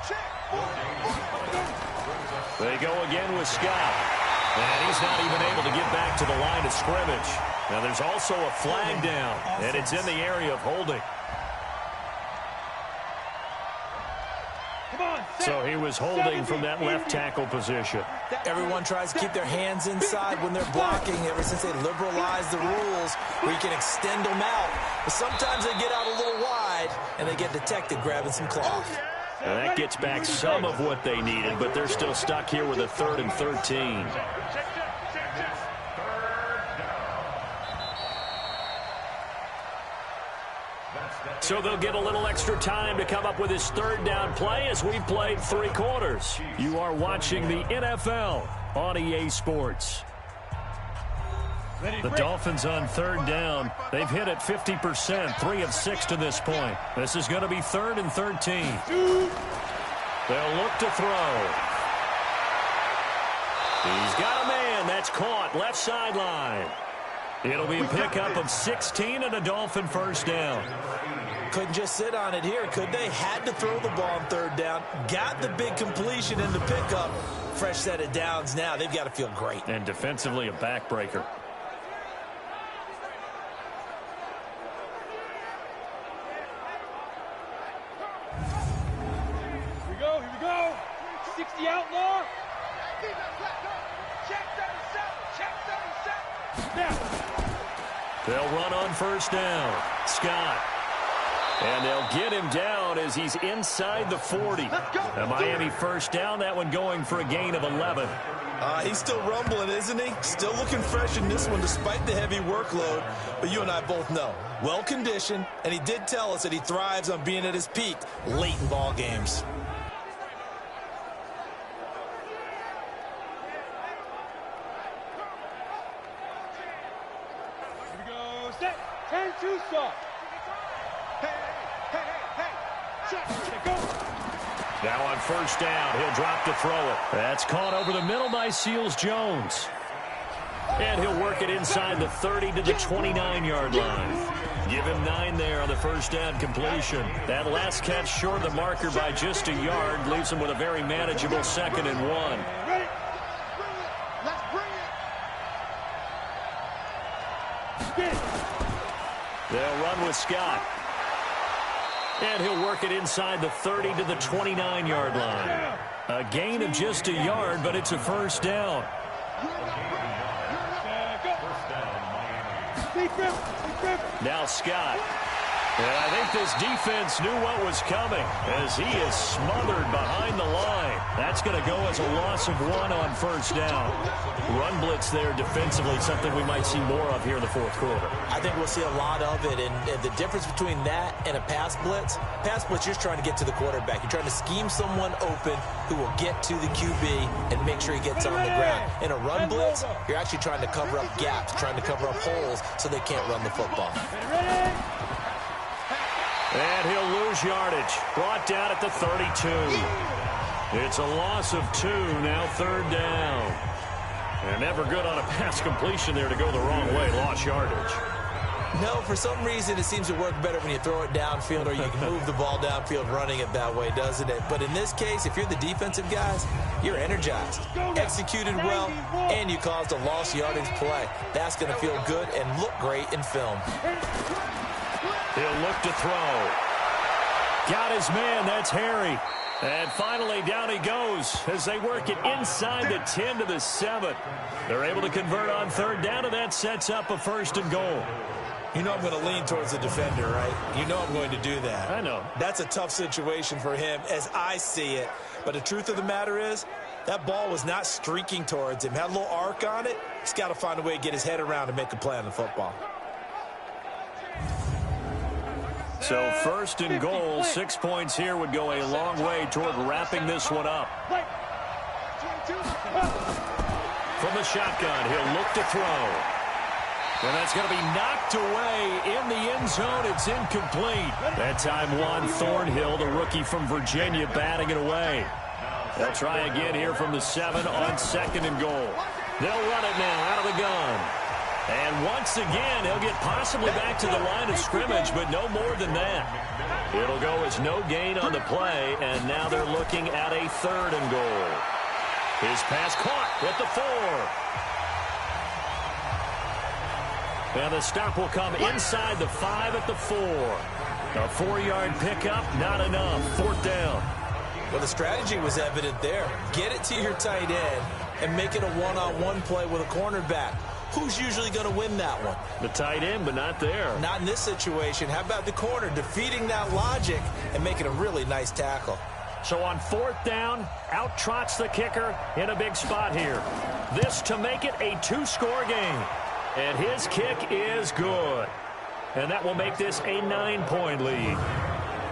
They go again with Scott. And he's not even able to get back to the line of scrimmage. Now there's also a flag down, and it's in the area of holding. So he was holding from that left tackle position. Everyone tries to keep their hands inside when they're blocking ever since they liberalized the rules where you can extend them out. But sometimes they get out a little wide, and they get detected grabbing some cloth. And that gets back some of what they needed, but they're still stuck here with a 3rd and 13. So they'll get a little extra time to come up with his 3rd down play as we've played 3 quarters. You are watching the NFL on EA Sports. The Dolphins on 3rd down. They've hit it 50%, 3 of 6 to this point. This is going to be 3rd and 13. They'll look to throw. He's got a man. That's caught. Left sideline. It'll be a pickup of 16 and a Dolphin 1st down. Couldn't just sit on it here, could they? Had to throw the ball on 3rd down. Got the big completion in the pickup. Fresh set of downs now. They've got to feel great. And defensively a backbreaker. Here we go. 60 outlaw. Check 77. Now. They'll run on 1st down. Scott. And they'll get him down as he's inside the 40. A Miami 1st down, that one going for a gain of 11. He's still rumbling, isn't he? Still looking fresh in this one despite the heavy workload. But you and I both know, well-conditioned, and he did tell us that he thrives on being at his peak late in ball games. Here we go. Set. 10-2 stop. Now on 1st down, he'll drop to throw it. That's caught over the middle by Seals-Jones. And he'll work it inside the 30 to the 29-yard line. Give him 9 there on the 1st down completion. That last catch short of the marker by just a yard leaves him with a very manageable 2nd and 1. Ready? Let's bring it. They'll run with Scott. And he'll work it inside the 30 to the 29-yard line. A gain of just a yard, but it's a 1st down. Now Scott. And I think this defense knew what was coming as he is smothered behind the line. That's going to go as a loss of 1 on 1st down. Run blitz there defensively, something we might see more of here in the 4th quarter. I think we'll see a lot of it, and the difference between that and a pass blitz, you're trying to get to the quarterback. You're trying to scheme someone open who will get to the QB and make sure he gets on the ground. In a run blitz, you're actually trying to cover up gaps, trying to cover up holes so they can't run the football. And he'll lose yardage. Brought down at the 32. It's a loss of 2, now 3rd down. And never good on a pass completion there to go the wrong way. Lost yardage. No, for some reason it seems to work better when you throw it downfield or you can move the ball downfield running it that way, doesn't it? But in this case, if you're the defensive guys, you're energized, executed well, and you caused a lost yardage play. That's going to feel good and look great in film. He'll look to throw. Got his man. That's Harry. And finally, down he goes as they work it inside the 10 to the 7. They're able to convert on 3rd down, and that sets up a 1st and goal. You know I'm going to lean towards the defender, right? You know I'm going to do that. I know. That's a tough situation for him as I see it. But the truth of the matter is, that ball was not streaking towards him. Had a little arc on it. He's got to find a way to get his head around and make a play on the football. So 1st and goal, 6 points here would go a long way toward wrapping this one up. From the shotgun, he'll look to throw. And that's going to be knocked away in the end zone. It's incomplete. That time Juan Thornhill, the rookie from Virginia, batting it away. They'll try again here from the 7 on 2nd and goal. They'll run it now out of the gun. And once again, he'll get possibly back to the line of scrimmage, but no more than that. It'll go as no gain on the play, and now they're looking at a 3rd and goal. His pass caught at the 4. And the stop will come inside the 5 at the 4. A 4-yard pickup, not enough. 4th down. Well, the strategy was evident there. Get it to your tight end and make it a one-on-one play with a cornerback. Who's usually going to win that one? The tight end, but not there. Not in this situation. How about the corner defeating that logic and making a really nice tackle? So on 4th down, out trots the kicker in a big spot here. This to make it a 2-score game. And his kick is good. And that will make this a 9-point lead.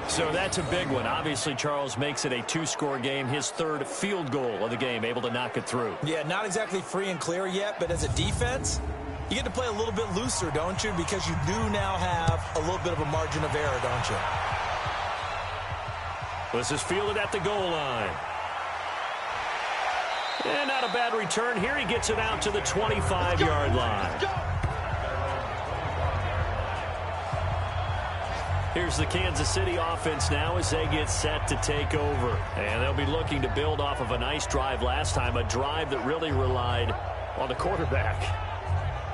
So that's a big one. Obviously, Charles makes it a 2-score game. His 3rd field goal of the game, able to knock it through. Yeah, not exactly free and clear yet, but as a defense, you get to play a little bit looser, don't you? Because you do now have a little bit of a margin of error, don't you? This is fielded at the goal line. And not a bad return here. He gets it out to the 25-yard line. Here's the Kansas City offense now as they get set to take over. And they'll be looking to build off of a nice drive last time, a drive that really relied on the quarterback.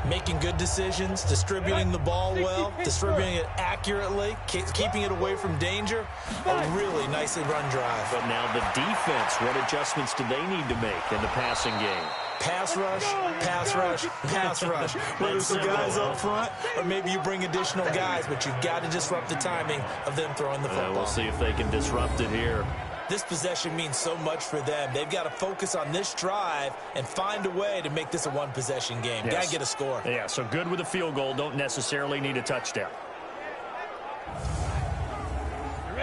Making good decisions, distributing the ball well, distributing it accurately, keeping it away from danger. A really nicely run drive. But now the defense, what adjustments do they need to make in the passing game? Pass rush, pass rush, pass rush. Whether it's the guys up front or maybe you bring additional guys, but you've got to disrupt the timing of them throwing the football. We'll see if they can disrupt it here. This possession means so much for them. They've got to focus on this drive and find a way to make this a one-possession game. Yes. Got to get a score. Yeah, so good with a field goal. Don't necessarily need a touchdown.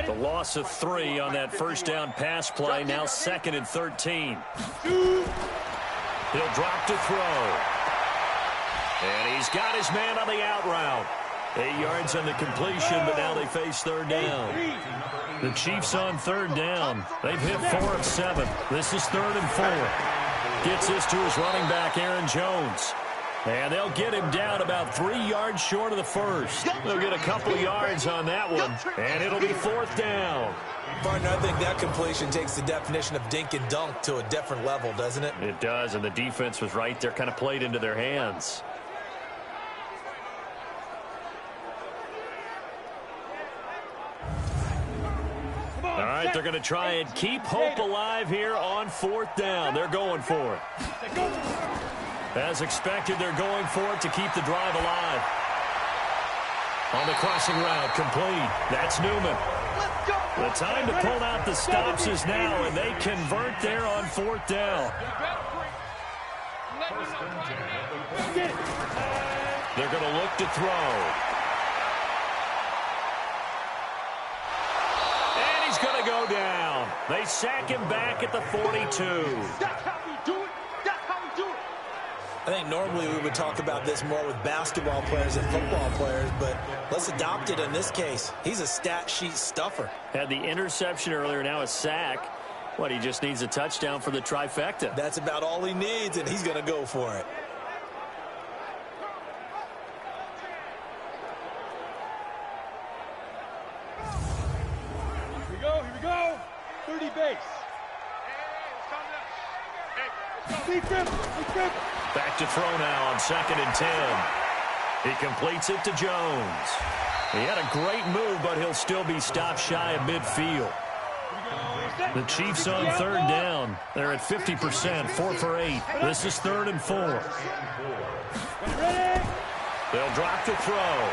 The loss of 3 on that first down pass play. Now 2nd and 13. He'll drop to throw. And he's got his man on the out route. 8 yards on the completion, but now they face 3rd down. The Chiefs on 3rd down. They've hit 4 of 7. This is 3rd and 4. Gets this to his running back, Aaron Jones. And they'll get him down about 3 yards short of the first. They'll get a couple yards on that one, and it'll be 4th down. Partner, I think that completion takes the definition of dink and dunk to a different level, doesn't it? It does, and the defense was right there, kind of played into their hands. All right, they're going to try and keep hope alive here on 4th down. They're going for it. As expected, they're going for it to keep the drive alive. On the crossing route, complete. That's Newman. The time to pull out the stops is now, and they convert there on 4th down. They're going to look to throw. And he's going to go down. They sack him back at the 42. That's how we do it. That's how we do it. I think normally we would talk about this more with basketball players and football players, but let's adopt it in this case. He's a stat sheet stuffer. Had the interception earlier, now a sack. What, he just needs a touchdown for the trifecta. That's about all he needs, and he's going to go for it. Here we go. 30 base. Back to throw now on 2nd and 10. He completes it to Jones. He had a great move, but he'll still be stopped shy of midfield. The Chiefs on 3rd down. They're at 50%, 4 for 8. This is 3rd and 4. They'll drop to throw.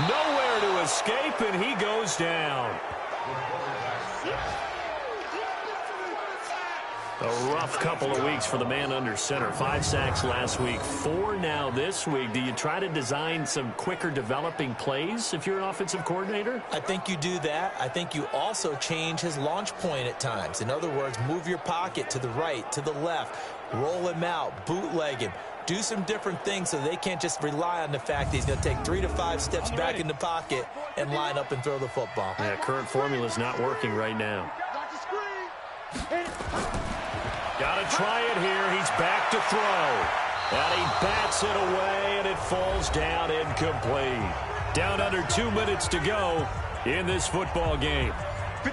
Nowhere to escape, and he goes down. A rough couple of weeks for the man under center. 5 sacks last week, 4 now this week. Do you try to design some quicker developing plays if you're an offensive coordinator? I think you do that. I think you also change his launch point at times. In other words, move your pocket to the right, to the left, roll him out, bootleg him. Do some different things so they can't just rely on the fact that he's going to take 3 to 5 steps back in the pocket and line up and throw the football. Yeah, current formula is not working right now. Got to try it here. He's back to throw. And he bats it away, and it falls down incomplete. Down under 2 minutes to go in this football game.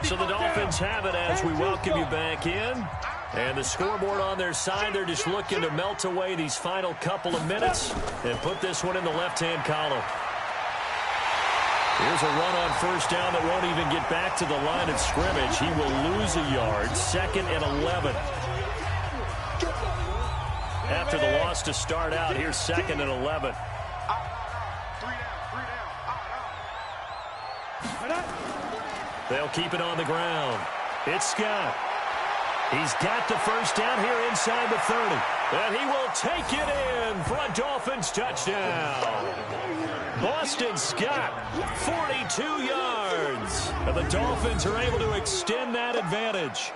So the Dolphins have it as we welcome you back in. And the scoreboard on their side, they're just looking to melt away these final couple of minutes and put this one in the left-hand column. Here's a run on first down that won't even get back to the line of scrimmage. He will lose a yard. 2nd and 11. After the loss to start out, here's 2nd and 11. They'll keep it on the ground. It's Scott. He's got the first down here inside the 30. And he will take it in for a Dolphins touchdown. Boston Scott, 42 yards. And the Dolphins are able to extend that advantage.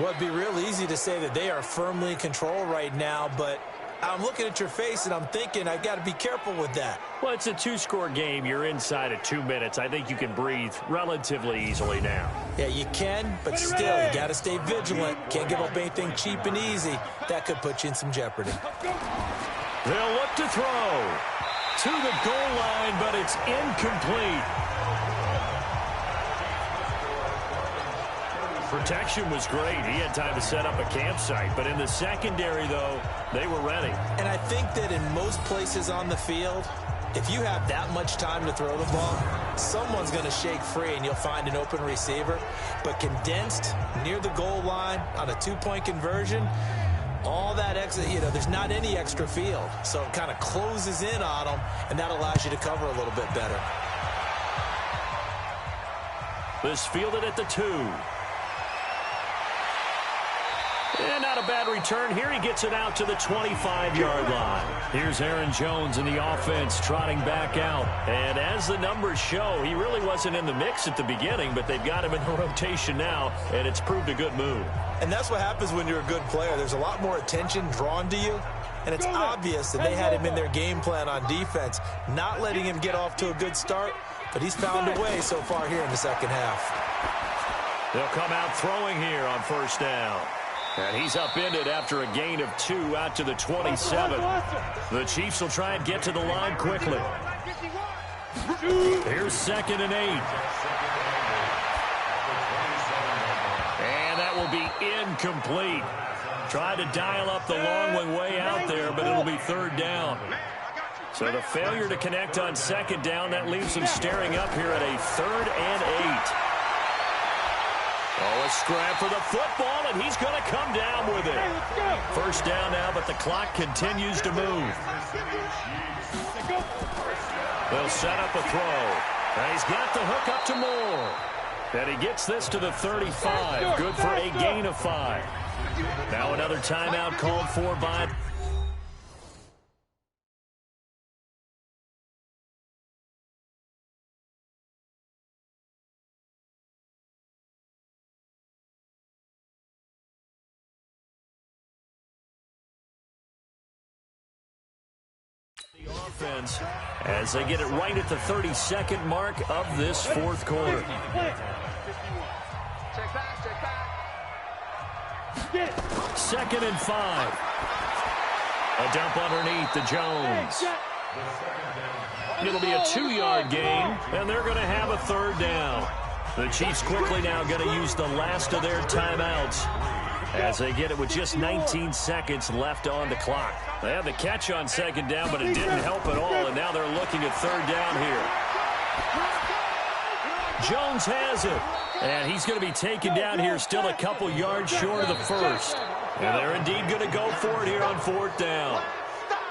Well, it'd be real easy to say that they are firmly in control right now, but I'm looking at your face and I'm thinking I've got to be careful with that. Well, it's a 2-score game. You're inside of 2 minutes. I think you can breathe relatively easily now. Yeah, you can, but still, you got to stay vigilant. Can't give up anything cheap and easy. That could put you in some jeopardy. They'll look to throw to the goal line, but it's incomplete. Protection was great. He had time to set up a campsite. But in the secondary, though, they were ready. And I think that in most places on the field, if you have that much time to throw the ball, someone's going to shake free and you'll find an open receiver. But condensed near the goal line on a 2-point conversion, all that extra, there's not any extra field. So it kind of closes in on them, and that allows you to cover a little bit better. This fielded at the 2. And not a bad return here. He gets it out to the 25-yard line. Here's Aaron Jones in the offense trotting back out. And as the numbers show, he really wasn't in the mix at the beginning, but they've got him in the rotation now, and it's proved a good move. And that's what happens when you're a good player. There's a lot more attention drawn to you, and it's obvious that they had him in their game plan on defense, not letting him get off to a good start, but he's found a way so far here in the second half. They'll come out throwing here on first down. And he's upended after a gain of 2 out to the 27. The Chiefs will try and get to the line quickly. Here's 2nd and 8. And that will be incomplete. Tried to dial up the long one way out there, but it'll be 3rd down. So the failure to connect on 2nd down, that leaves them staring up here at a 3rd and 8. Oh, a scrap for the football, and he's going to come down with it. First down now, but the clock continues to move. They'll set up a throw. And he's got the hook up to Moore. And he gets this to the 35. Good for a gain of 5. Now another timeout called for by... the offense as they get it right at the 32nd mark of this 4th quarter. Check back. 2nd and 5. A dump underneath to Jones. It'll be a 2-yard gain, and they're going to have a 3rd down. The Chiefs quickly now going to use the last of their timeouts as they get it with just 19 seconds left on the clock. They had the catch on 2nd down, but it didn't help at all, and now they're looking at 3rd down here. Jones has it, and he's going to be taken down here still a couple yards short of the 1st. And they're indeed going to go for it here on 4th down.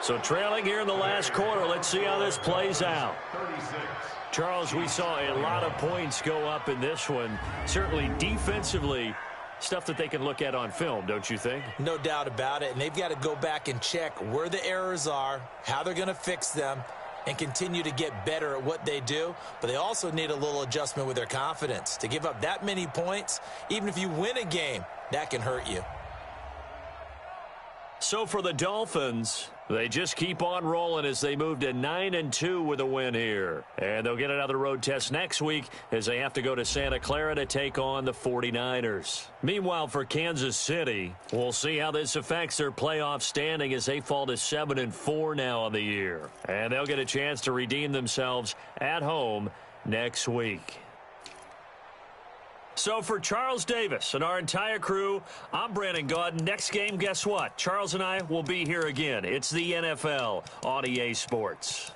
So trailing here in the last quarter, let's see how this plays out. Charles, we saw a lot of points go up in this one. Certainly defensively, stuff that they can look at on film, don't you think? No doubt about it, and they've got to go back and check where the errors are, how they're going to fix them, and continue to get better at what they do. But they also need a little adjustment with their confidence. To give up that many points, even if you win a game, that can hurt you. So for the Dolphins, they just keep on rolling as they move to 9-2 with a win here. And they'll get another road test next week as they have to go to Santa Clara to take on the 49ers. Meanwhile, for Kansas City, we'll see how this affects their playoff standing as they fall to 7-4 now on the year. And they'll get a chance to redeem themselves at home next week. So for Charles Davis and our entire crew, I'm Brandon Gaudin. Next game, guess what? Charles and I will be here again. It's the NFL on EA Sports.